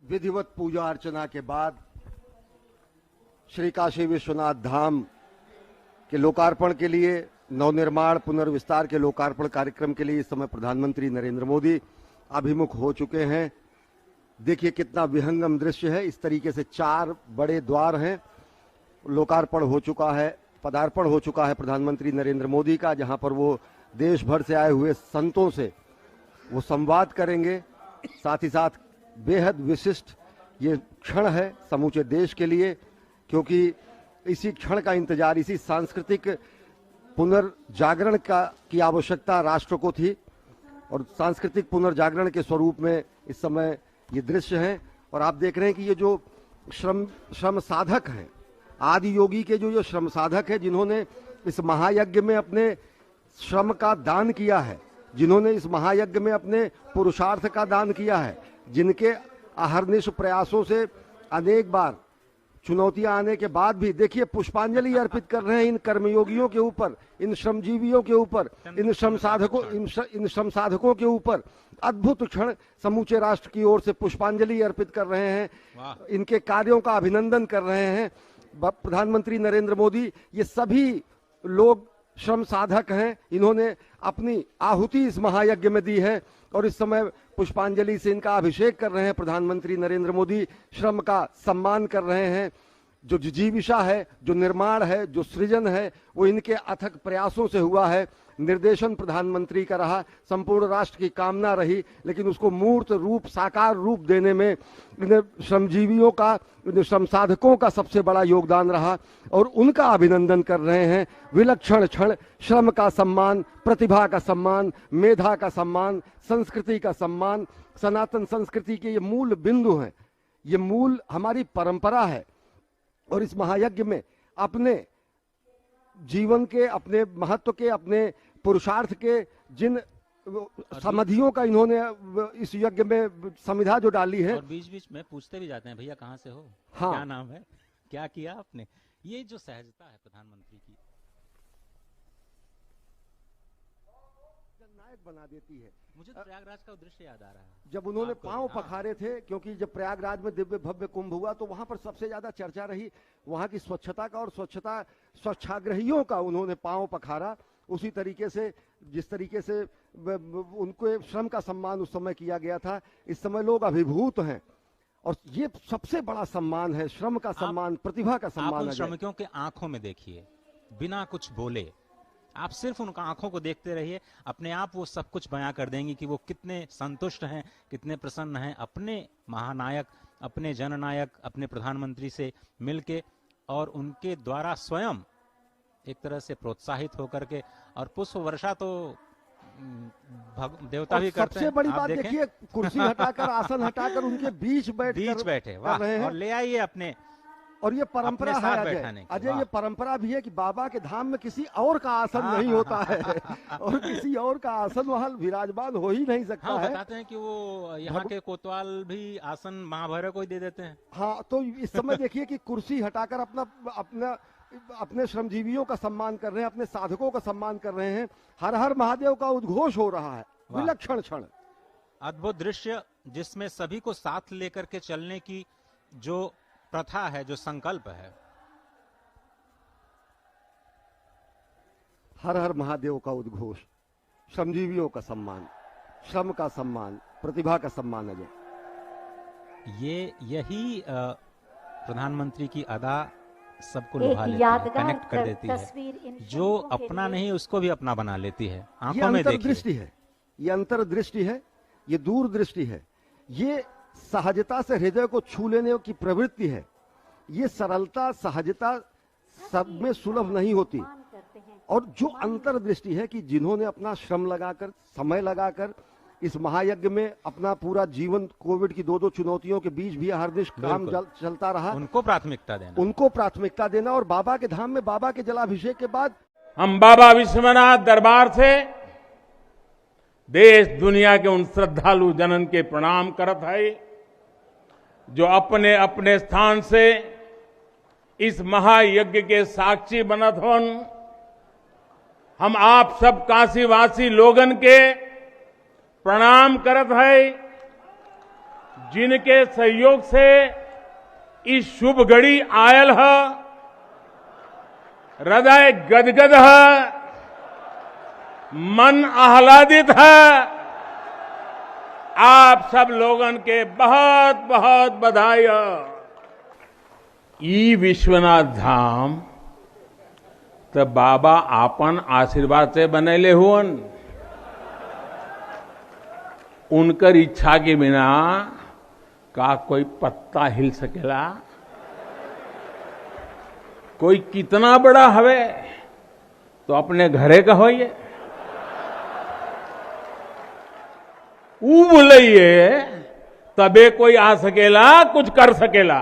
विधिवत पूजा अर्चना के बाद श्री काशी विश्वनाथ धाम के लोकार्पण के लिए, नवनिर्माण पुनर्विस्तार के लोकार्पण कार्यक्रम के लिए इस समय प्रधानमंत्री नरेंद्र मोदी अभिमुख हो चुके हैं। देखिए कितना विहंगम दृश्य है। इस तरीके से 4 बड़े द्वार हैं। लोकार्पण हो चुका है, पदार्पण हो चुका है प्रधानमंत्री नरेंद्र मोदी का, जहां पर वो देश भर से आए हुए संतों से वो संवाद करेंगे। साथ ही साथ बेहद विशिष्ट ये क्षण है समूचे देश के लिए, क्योंकि इसी क्षण का इंतजार, इसी सांस्कृतिक पुनर्जागरण की आवश्यकता राष्ट्र को थी और सांस्कृतिक पुनर्जागरण के स्वरूप में इस समय ये दृश्य है। और आप देख रहे हैं कि ये जो श्रम साधक हैं, आदि योगी के जो श्रम साधक है, जिन्होंने इस महायज्ञ में अपने श्रम का दान किया है, जिन्होंने इस महायज्ञ में अपने पुरुषार्थ का दान किया है, जिनके अहर्निश प्रयासों से अनेक बार चुनौतियां आने के बाद भी देखिए पुष्पांजलि अर्पित कर रहे हैं इन कर्मयोगियों के ऊपर, इन श्रमजीवियों के ऊपर, इन श्रम साधकों के ऊपर। अद्भुत क्षण, समूचे राष्ट्र की ओर से पुष्पांजलि अर्पित कर रहे हैं, इनके कार्यों का अभिनंदन कर रहे हैं प्रधानमंत्री नरेंद्र मोदी। ये सभी लोग श्रम साधक हैं, इन्होंने अपनी आहुति इस महायज्ञ में दी है और इस समय पुष्पांजलि से इनका अभिषेक कर रहे हैं प्रधानमंत्री नरेंद्र मोदी। श्रम का सम्मान कर रहे हैं। जो जिजीविषा है, जो निर्माण है, जो सृजन है, वो इनके अथक प्रयासों से हुआ है। निर्देशन प्रधानमंत्री का रहा, संपूर्ण राष्ट्र की कामना रही, लेकिन उसको मूर्त रूप, साकार रूप देने में इन श्रमजीवियों का, इन श्रम साधकों का सबसे बड़ा योगदान रहा और उनका अभिनंदन कर रहे हैं। विलक्षण क्षण, श्रम का सम्मान, प्रतिभा का सम्मान, मेधा का सम्मान, संस्कृति का सम्मान। सनातन संस्कृति के ये मूल बिंदु हैं, ये मूल हमारी परंपरा है और इस महायज्ञ में अपने जीवन के, अपने महत्व के, अपने पुरुषार्थ के जिन समाधियों का इन्होंने इस यज्ञ में समिधा जो डाली है। और बीच बीच में पूछते भी जाते हैं, भैया कहाँ से हो, हाँ, क्या नाम है, क्या किया आपने। ये जो सहजता है प्रधानमंत्री की, नायक बना देती है। मुझे तो प्रयागराज का दृश्य याद आ रहा है जब उन्होंने पांव पखारे थे, क्योंकि जब प्रयागराज में दिव्य भव्य कुंभ हुआ तो वहां पर सबसे ज्यादा चर्चा रही वहां की स्वच्छता का और स्वच्छाग्रहियों का उन्होंने पांव पखारा। उसी तरीके से जिस तरीके से उनको श्रम का सम्मान उस समय किया गया था, इस समय लोग अभिभूत हैं और ये सबसे बड़ा सम्मान है, श्रम का सम्मान, प्रतिभा का सम्मान। श्रमिकों के आंखों में देखिए, बिना कुछ बोले आप सिर्फ उनका आंखों को देखते रहिए, अपने आप वो सब कुछ बयां कर देंगे कि वो कितने संतुष्ट हैं, कितने प्रसन्न हैं अपने महानायक, अपने जननायक, अपने प्रधानमंत्री से मिलके और उनके द्वारा स्वयं एक तरह से प्रोत्साहित होकर के। और पुष्प वर्षा तो देवता भी करते हैं। सबसे बड़ी बात देखिए, कुर्सी हटाकर, आसन हटाकर उनके बीच बैठे और ले आइए अपने। और ये परंपरा है अजय, ये परंपरा भी है कि बाबा के धाम में किसी और का आसन नहीं होता है और किसी और का आसन वहां विराजमान हो ही नहीं सकता है। बताते हैं कि वो यहाँ के कोतवाल भी आसन महाभैरव को ही दे देते हैं। हाँ, तो इस समय देखिए कि कुर्सी हटाकर अपने श्रमजीवियों का सम्मान कर रहे हैं, अपने साधकों का सम्मान कर रहे हैं। हर हर महादेव का उद्घोष हो रहा है। विलक्षण क्षण, अद्भुत दृश्य, जिसमें सभी को साथ लेकर के चलने की जो प्रथा है, जो संकल्प है। हर हर महादेव का उद्घोष, श्रमजीवियों का सम्मान, श्रम का सम्मान, प्रतिभा का सम्मान। अजय, यही प्रधानमंत्री की अदा सबको लुभा लेती है, कनेक्ट कर देती है। जो अपना नहीं उसको भी अपना बना लेती है। आंखों में दृष्टि है, ये अंतर्दृष्टि है, ये दूरदृष्टि है, ये सहजता से हृदय को छू लेने की प्रवृत्ति है। ये सरलता, सहजता सब में सुलभ नहीं होती। और जो अंतर्दृष्टि है कि जिन्होंने अपना श्रम लगाकर, समय लगाकर इस महायज्ञ में अपना पूरा जीवन, कोविड की 2 चुनौतियों के बीच भी हर दिन काम चलता रहा, उनको प्राथमिकता देना और बाबा के धाम में बाबा के जलाभिषेक के बाद हम बाबा विश्वनाथ दरबार से देश दुनिया के उन श्रद्धालु जनन के प्रणाम करत है जो अपने अपने स्थान से इस महायज्ञ के साक्षी बनत होन। हम आप सब काशीवासी लोगन के प्रणाम करत है जिनके सहयोग से इस शुभ घड़ी आयल है, हृदय गदगद है, मन आह्लादित है। आप सब लोगन के बहुत बहुत बधाई। ई विश्वनाथ धाम तो बाबा आपन आशीर्वाद से बनैले हुअन। उनकर इच्छा के बिना का कोई पत्ता हिल सकेला? कोई कितना बड़ा हवे तो अपने घरे का होइए, ऊ बोलिए तबे कोई आ सकेला, कुछ कर सकेला।